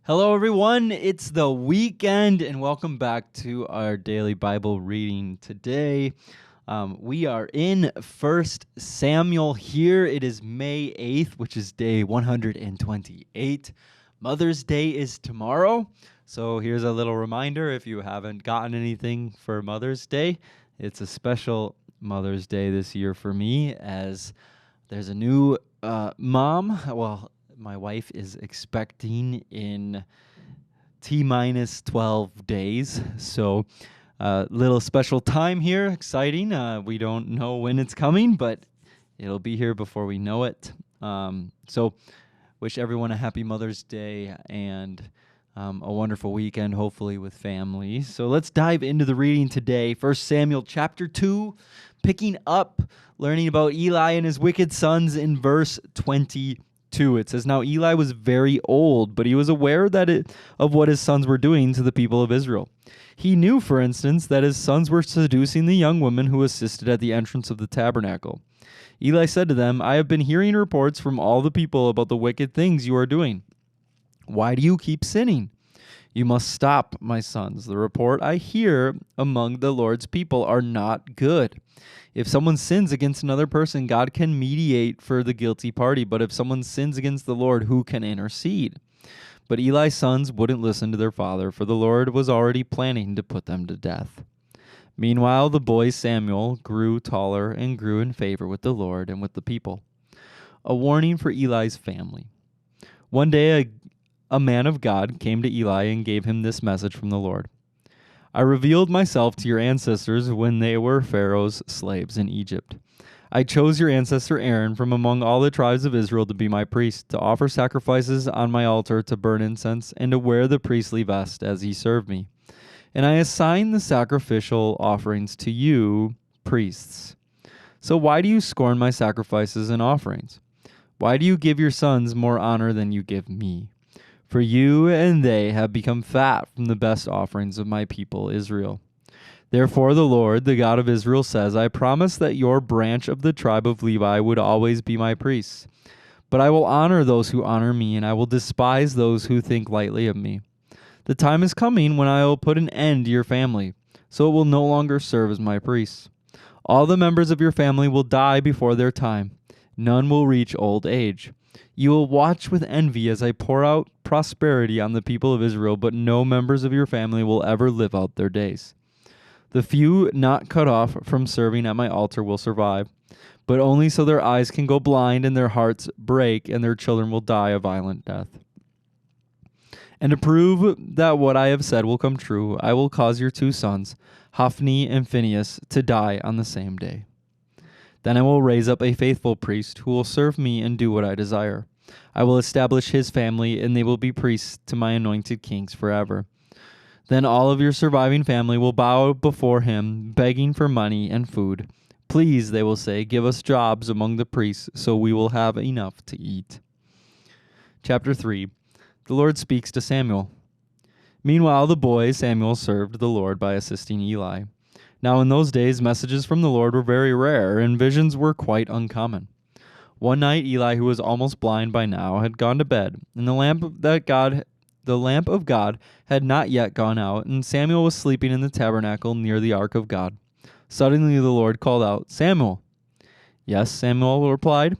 Hello, everyone. It's the weekend, and welcome back to our daily Bible reading today. We are in 1 Samuel here. It is May 8th, which is day 128. Mother's Day is tomorrow. So here's a little reminder if you haven't gotten anything for Mother's Day. It's a special Mother's Day this year for me, as there's a new mom. Well, my wife is expecting in T-minus 12 days. So little special time here, exciting. We don't know when it's coming, but it'll be here before we know it. So wish everyone a happy Mother's Day and a wonderful weekend, hopefully with family. So let's dive into the reading today. 1 Samuel chapter 2, picking up, learning about Eli and his wicked sons in verse 22. It says, "Now Eli was very old, but he was aware of what his sons were doing to the people of Israel. He knew, for instance, that his sons were seducing the young woman who assisted at the entrance of the tabernacle. Eli said to them, 'I have been hearing reports from all the people about the wicked things you are doing. Why do you keep sinning? You must stop, my sons. The report I hear among the Lord's people are not good. If someone sins against another person, God can mediate for the guilty party. But if someone sins against the Lord, who can intercede?' But Eli's sons wouldn't listen to their father, for the Lord was already planning to put them to death. Meanwhile, the boy Samuel grew taller and grew in favor with the Lord and with the people." A warning for Eli's family. One day, a man of God came to Eli and gave him this message from the Lord. "I revealed myself to your ancestors when they were Pharaoh's slaves in Egypt. I chose your ancestor Aaron from among all the tribes of Israel to be my priest, to offer sacrifices on my altar, to burn incense, and to wear the priestly vest as he served me. And I assigned the sacrificial offerings to you, priests. So why do you scorn my sacrifices and offerings? Why do you give your sons more honor than you give me? For you and they have become fat from the best offerings of my people Israel. Therefore the Lord, the God of Israel, says, I promise that your branch of the tribe of Levi would always be my priests. But I will honor those who honor me, and I will despise those who think lightly of me. The time is coming when I will put an end to your family, so it will no longer serve as my priests. All the members of your family will die before their time. None will reach old age. You will watch with envy as I pour out prosperity on the people of Israel, but no members of your family will ever live out their days. The few not cut off from serving at my altar will survive, but only so their eyes can go blind and their hearts break, and their children will die a violent death. And to prove that what I have said will come true, I will cause your two sons, Hophni and Phinehas, to die on the same day. Then I will raise up a faithful priest who will serve me and do what I desire. I will establish his family, and they will be priests to my anointed kings forever. Then all of your surviving family will bow before him, begging for money and food. Please, they will say, give us jobs among the priests, so we will have enough to eat." Chapter 3. The Lord speaks to Samuel. Meanwhile, the boy Samuel served the Lord by assisting Eli. Now in those days, messages from the Lord were very rare, and visions were quite uncommon. One night, Eli, who was almost blind by now, had gone to bed, and the lamp of God had not yet gone out, and Samuel was sleeping in the tabernacle near the ark of God. Suddenly the Lord called out, "Samuel." "Yes," Samuel replied.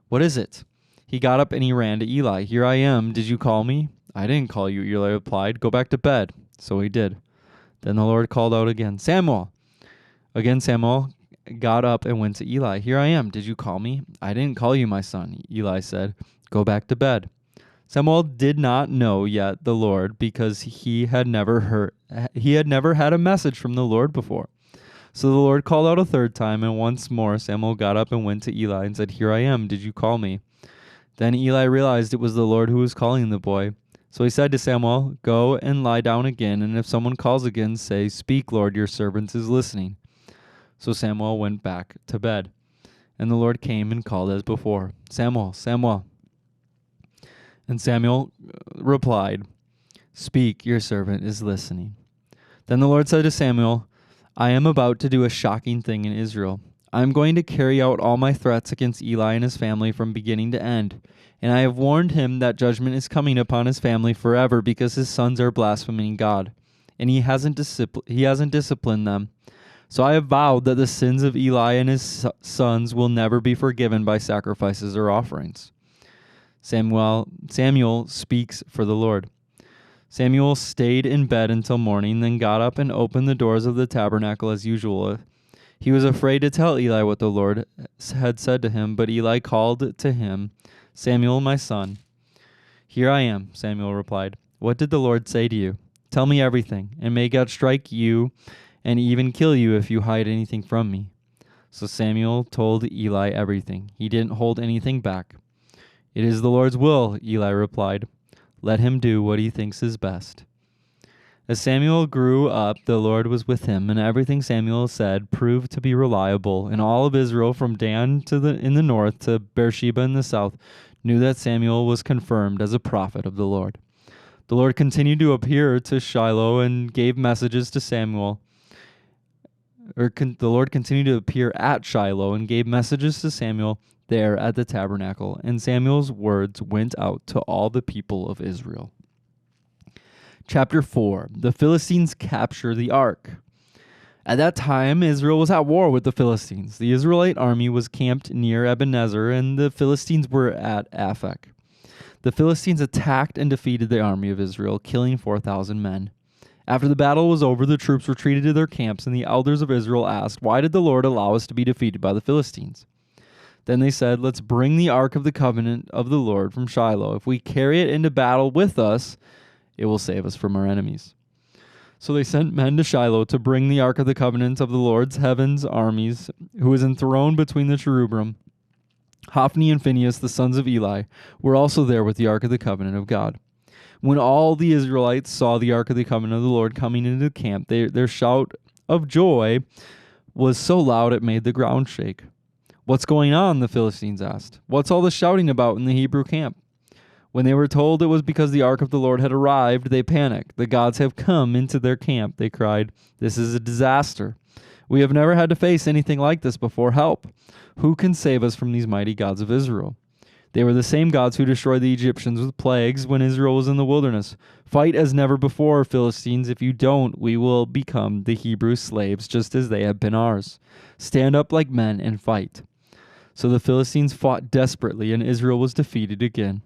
"What is it?" He got up and he ran to Eli. "Here I am. Did you call me?" "I didn't call you," Eli replied. "Go back to bed." So he did. Then the Lord called out again, "Samuel." Again Samuel got up and went to Eli. "Here I am. Did you call me?" "I didn't call you, my son," Eli said. "Go back to bed." Samuel did not know yet the Lord, because he had never had a message from the Lord before. So the Lord called out a third time, and once more Samuel got up and went to Eli and said, "Here I am. Did you call me?" Then Eli realized it was the Lord who was calling the boy. So he said to Samuel, "Go and lie down again, and if someone calls again, say, 'Speak, Lord, your servant is listening.'" So Samuel went back to bed. And the Lord came and called as before, "Samuel, Samuel." And Samuel replied, "Speak, your servant is listening." Then the Lord said to Samuel, "I am about to do a shocking thing in Israel. I am going to carry out all my threats against Eli and his family from beginning to end. And I have warned him that judgment is coming upon his family forever because his sons are blaspheming God, and he hasn't disciplined them. So I have vowed that the sins of Eli and his sons will never be forgiven by sacrifices or offerings. Samuel speaks for the Lord. Samuel stayed in bed until morning, then got up and opened the doors of the tabernacle as usual. He was afraid to tell Eli what the Lord had said to him, but Eli called to him, "Samuel, my son." "Here I am," Samuel replied. "What did the Lord say to you? Tell me everything, and may God strike you and even kill you if you hide anything from me." So Samuel told Eli everything. He didn't hold anything back. "It is the Lord's will," Eli replied. "Let him do what he thinks is best." As Samuel grew up, the Lord was with him, and everything Samuel said proved to be reliable. And all of Israel, from Dan in the north to Beersheba in the south, knew that Samuel was confirmed as a prophet of the Lord. The Lord continued to appear to Shiloh and gave messages to Samuel. The Lord continued to appear at Shiloh and gave messages to Samuel there at the tabernacle. And Samuel's words went out to all the people of Israel. Chapter 4. The Philistines capture the ark. At that time, Israel was at war with the Philistines. The Israelite army was camped near Ebenezer, and the Philistines were at Aphek. The Philistines attacked and defeated the army of Israel, killing 4,000 men. After the battle was over, the troops retreated to their camps, and the elders of Israel asked, "Why did the Lord allow us to be defeated by the Philistines?" Then they said, "Let's bring the ark of the covenant of the Lord from Shiloh. If we carry it into battle with us, it will save us from our enemies." So they sent men to Shiloh to bring the ark of the covenant of the Lord's heaven's armies, who was enthroned between the cherubim. Hophni and Phinehas, the sons of Eli, were also there with the ark of the covenant of God. When all the Israelites saw the ark of the covenant of the Lord coming into the camp, their shout of joy was so loud it made the ground shake. "What's going on?" the Philistines asked. "What's all the shouting about in the Hebrew camp?" When they were told it was because the ark of the Lord had arrived, they panicked. "The gods have come into their camp," they cried. "This is a disaster. We have never had to face anything like this before. Help! Who can save us from these mighty gods of Israel?" They were the same gods who destroyed the Egyptians with plagues when Israel was in the wilderness. "Fight as never before, Philistines. If you don't, we will become the Hebrew slaves just as they have been ours. Stand up like men and fight." So the Philistines fought desperately, and Israel was defeated again.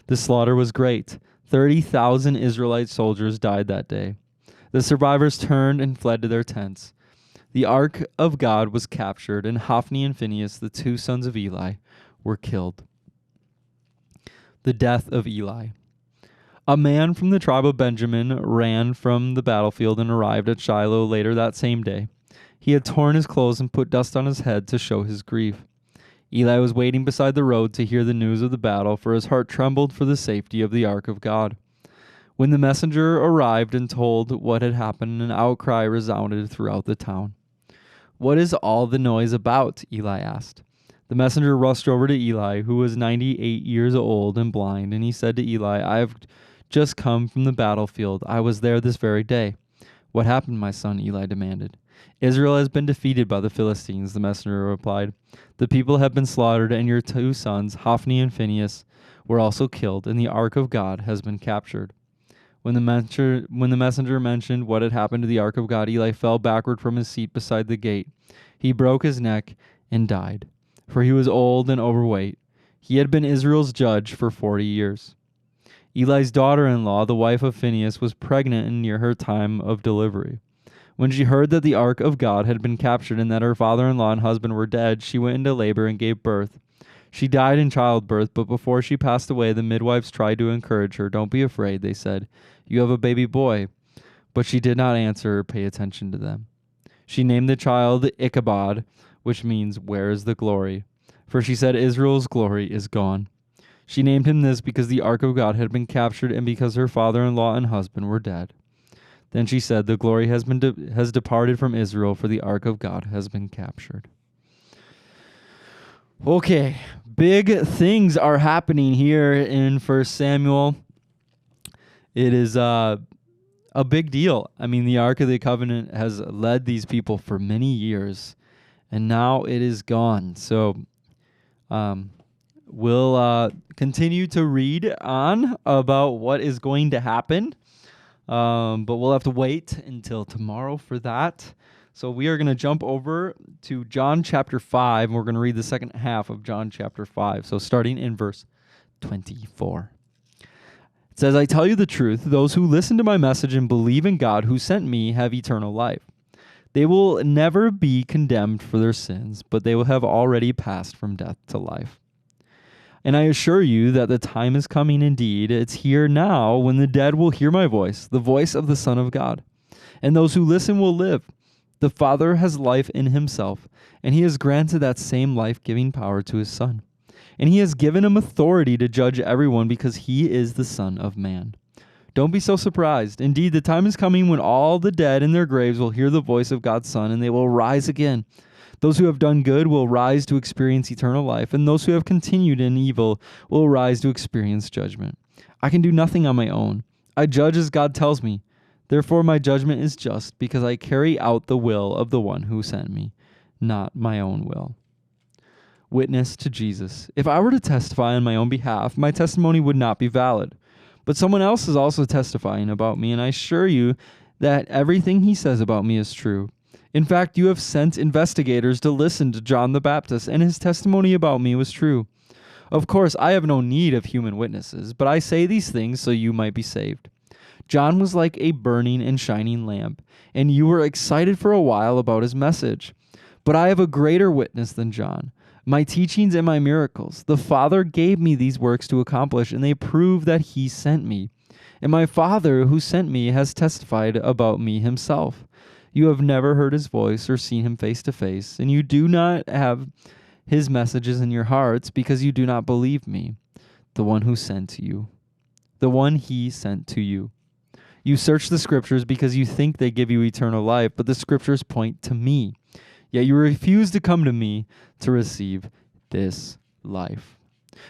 The slaughter was great. 30,000 Israelite soldiers died that day. The survivors turned and fled to their tents. The ark of God was captured, and Hophni and Phinehas, the two sons of Eli, were killed. The death of Eli. A man from the tribe of Benjamin ran from the battlefield and arrived at Shiloh later that same day. He had torn his clothes and put dust on his head to show his grief. Eli was waiting beside the road to hear the news of the battle, for his heart trembled for the safety of the ark of God. When the messenger arrived and told what had happened, an outcry resounded throughout the town. "What is all the noise about?" Eli asked. The messenger rushed over to Eli, who was 98 years old and blind, and he said to Eli, "I have just come from the battlefield. I was there this very day." "What happened, my son?" Eli demanded. "Israel has been defeated by the Philistines," the messenger replied. "The people have been slaughtered, and your two sons, Hophni and Phinehas, were also killed, and the ark of God has been captured." When the messenger mentioned what had happened to the ark of God, Eli fell backward from his seat beside the gate. He broke his neck and died, for he was old and overweight. He had been Israel's judge for 40 years. Eli's daughter-in-law, the wife of Phinehas, was pregnant and near her time of delivery. When she heard that the ark of God had been captured and that her father-in-law and husband were dead, she went into labor and gave birth. She died in childbirth, but before she passed away, the midwives tried to encourage her. "Don't be afraid," they said. "You have a baby boy." But she did not answer or pay attention to them. She named the child Ichabod, which means, "Where is the glory?" For she said, "Israel's glory is gone." She named him this because the ark of God had been captured and because her father-in-law and husband were dead. Then she said, "The glory has departed from Israel, for the ark of God has been captured." Okay, big things are happening here in 1 Samuel. It is a big deal. I mean, the Ark of the Covenant has led these people for many years, and now it is gone. So we'll continue to read on about what is going to happen, but we'll have to wait until tomorrow for that. So we are going to jump over to John chapter 5, and we're going to read the second half of John chapter 5. So starting in verse 24. It says, I tell you the truth, those who listen to my message and believe in God who sent me have eternal life. They will never be condemned for their sins, but they will have already passed from death to life. And I assure you that the time is coming indeed, it's here now, when the dead will hear my voice, the voice of the Son of God. And those who listen will live. The Father has life in himself, and he has granted that same life-giving power to his Son. And he has given him authority to judge everyone because he is the Son of Man. Don't be so surprised. Indeed, the time is coming when all the dead in their graves will hear the voice of God's Son, and they will rise again. Those who have done good will rise to experience eternal life, and those who have continued in evil will rise to experience judgment. I can do nothing on my own. I judge as God tells me. Therefore, my judgment is just, because I carry out the will of the one who sent me, not my own will. Witness to Jesus. If I were to testify on my own behalf, my testimony would not be valid. But someone else is also testifying about me, and I assure you that everything he says about me is true. In fact, you have sent investigators to listen to John the Baptist, and his testimony about me was true. Of course, I have no need of human witnesses, but I say these things so you might be saved. John was like a burning and shining lamp, and you were excited for a while about his message. But I have a greater witness than John, my teachings and my miracles. The Father gave me these works to accomplish, and they prove that he sent me. And my Father who sent me has testified about me himself. You have never heard his voice or seen him face to face, and you do not have his messages in your hearts because you do not believe me, the one he sent to you. You search the scriptures because you think they give you eternal life, but the scriptures point to me. Yet you refuse to come to me to receive this life.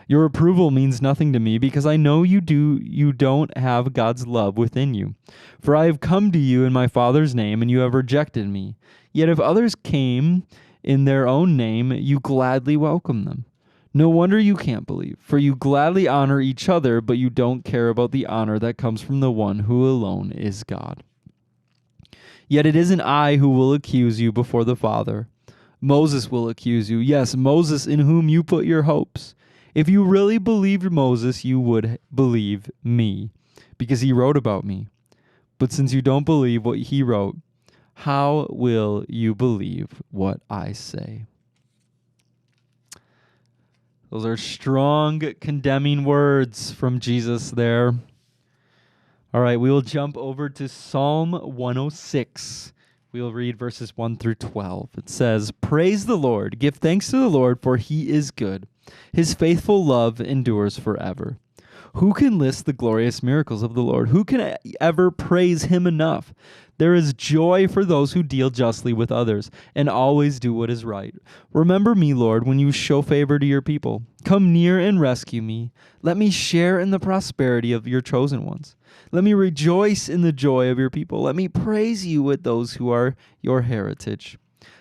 Your approval means nothing to me because I know you don't have God's love within you. For I have come to you in my Father's name, and you have rejected me. Yet if others came in their own name, you gladly welcome them. No wonder you can't believe, for you gladly honor each other, but you don't care about the honor that comes from the one who alone is God. Yet it isn't I who will accuse you before the Father. Moses will accuse you. Yes, Moses in whom you put your hopes. If you really believed Moses, you would believe me, because he wrote about me. But since you don't believe what he wrote, how will you believe what I say? Those are strong, condemning words from Jesus there. All right, we will jump over to Psalm 106. We will read verses 1 through 12. It says, Praise the Lord, give thanks to the Lord, for he is good. His faithful love endures forever. Who can list the glorious miracles of the Lord? Who can ever praise him enough? There is joy for those who deal justly with others and always do what is right. Remember me, Lord, when you show favor to your people. Come near and rescue me. Let me share in the prosperity of your chosen ones. Let me rejoice in the joy of your people. Let me praise you with those who are your heritage.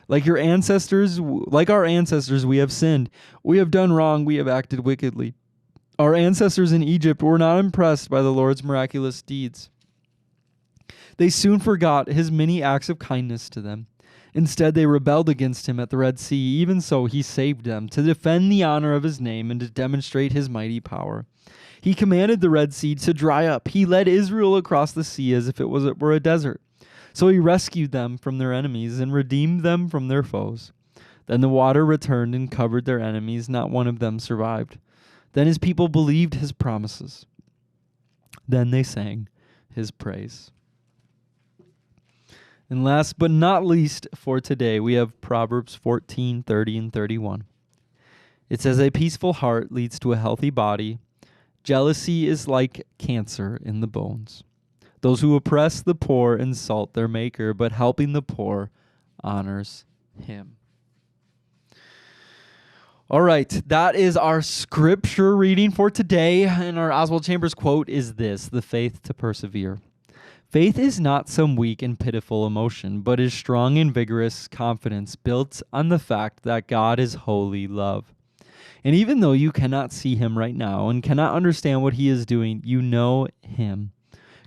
Like our ancestors, we have sinned. We have done wrong. We have acted wickedly. Our ancestors in Egypt were not impressed by the Lord's miraculous deeds. They soon forgot his many acts of kindness to them. Instead, they rebelled against him at the Red Sea. Even so, he saved them to defend the honor of his name and to demonstrate his mighty power. He commanded the Red Sea to dry up. He led Israel across the sea as if it were a desert. So he rescued them from their enemies and redeemed them from their foes. Then the water returned and covered their enemies. Not one of them survived. Then his people believed his promises. Then they sang his praise. And last but not least for today, we have Proverbs 14, 30, and 31. It says, A peaceful heart leads to a healthy body. Jealousy is like cancer in the bones. Those who oppress the poor insult their maker, but helping the poor honors him. All right, that is our scripture reading for today. And our Oswald Chambers quote is this: the faith to persevere. Faith is not some weak and pitiful emotion, but is strong and vigorous confidence built on the fact that God is holy love. And even though you cannot see him right now and cannot understand what he is doing, you know him.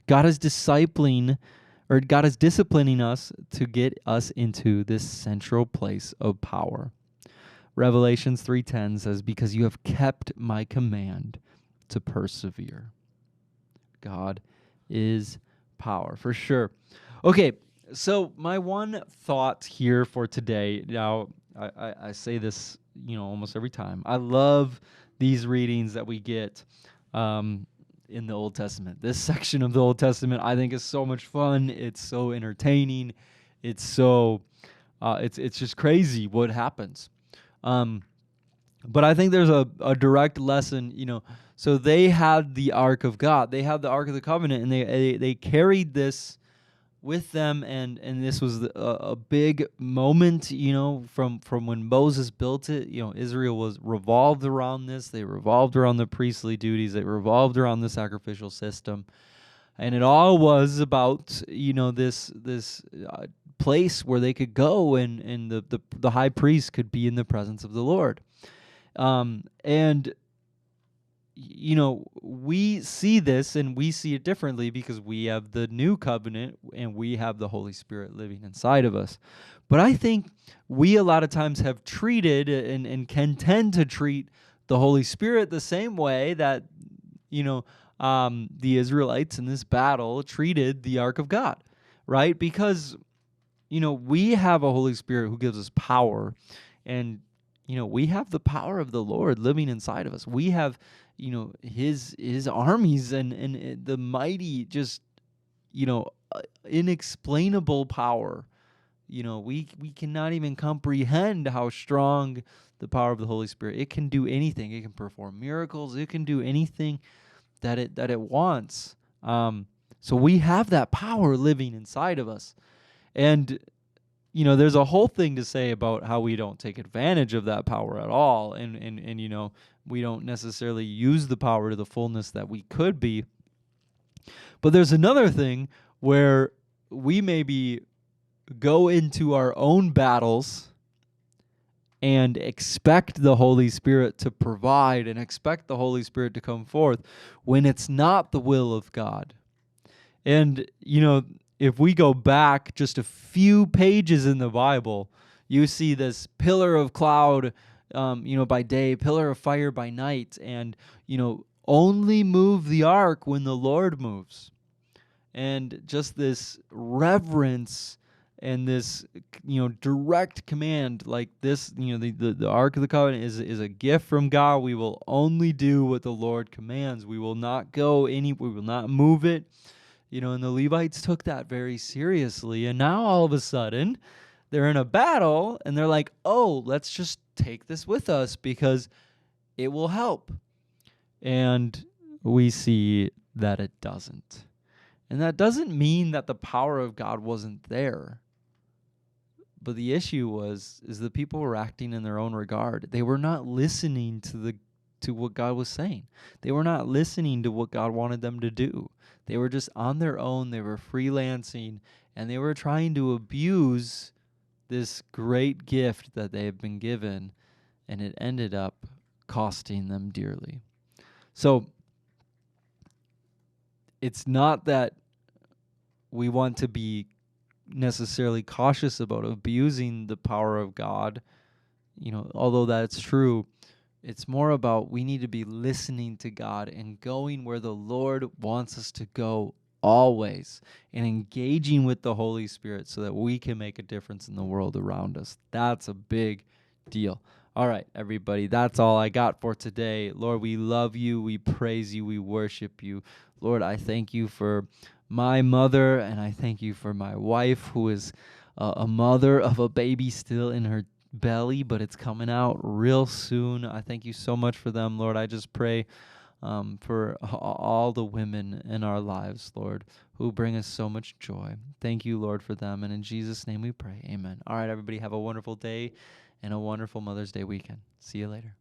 God is God is disciplining us to get us into this central place of power. Revelations 3:10 says, "Because you have kept my command to persevere." God is power, for sure. Okay, so my one thought here for today, now I say this, almost every time. I love these readings that we get in the Old Testament. This section of the Old Testament I think is so much fun. It's so entertaining. It's so it's just crazy what happens. But I think there's a direct lesson, So they had the Ark of God. They had the Ark of the Covenant, and they carried this with them, and this was a big moment, from when Moses built it. Israel was revolved around this. They revolved around the priestly duties. They revolved around the sacrificial system, and it all was about this place where they could go, and the high priest could be in the presence of the Lord. And we see this and we see it differently because we have the new covenant and we have the Holy Spirit living inside of us. But I think we a lot of times have treated and can tend to treat the Holy Spirit the same way that, the Israelites in this battle treated the Ark of God, right? Because, we have a Holy Spirit who gives us power, and we have the power of the Lord living inside of us. We have, his armies and the mighty, just, inexplainable power. We cannot even comprehend how strong the power of the Holy Spirit. It can do anything. It can perform miracles. It can do anything that it wants. So we have that power living inside of us. And there's a whole thing to say about how we don't take advantage of that power at all, and we don't necessarily use the power to the fullness that we could be. But there's another thing where we maybe go into our own battles and expect the Holy Spirit to provide and expect the Holy Spirit to come forth when it's not the will of God. And, if we go back just a few pages in the Bible, you see this pillar of cloud, by day, pillar of fire by night, and, only move the ark when the Lord moves. And just this reverence and this, direct command like this, the Ark of the Covenant is a gift from God. We will only do what the Lord commands. We will not we will not move it. And the Levites took that very seriously. And now all of a sudden, they're in a battle, and they're like, oh, let's just take this with us because it will help. And we see that it doesn't. And that doesn't mean that the power of God wasn't there. But the issue is the people were acting in their own regard. They were not listening to what God was saying. They were not listening to what God wanted them to do. They were just on their own. They were freelancing, and they were trying to abuse this great gift that they had been given, and it ended up costing them dearly. So it's not that we want to be necessarily cautious about abusing the power of God, although that's true. It's more about we need to be listening to God and going where the Lord wants us to go always, and engaging with the Holy Spirit so that we can make a difference in the world around us. That's a big deal. All right, everybody, that's all I got for today. Lord, we love you, we praise you, we worship you. Lord, I thank you for my mother, and I thank you for my wife, who is a mother of a baby still in her belly, but it's coming out real soon. I thank you so much for them, Lord. I just pray for all the women in our lives, Lord, who bring us so much joy. Thank you, Lord, for them, and in Jesus' name we pray. Amen. All right, everybody, have a wonderful day and a wonderful Mother's Day weekend. See you later.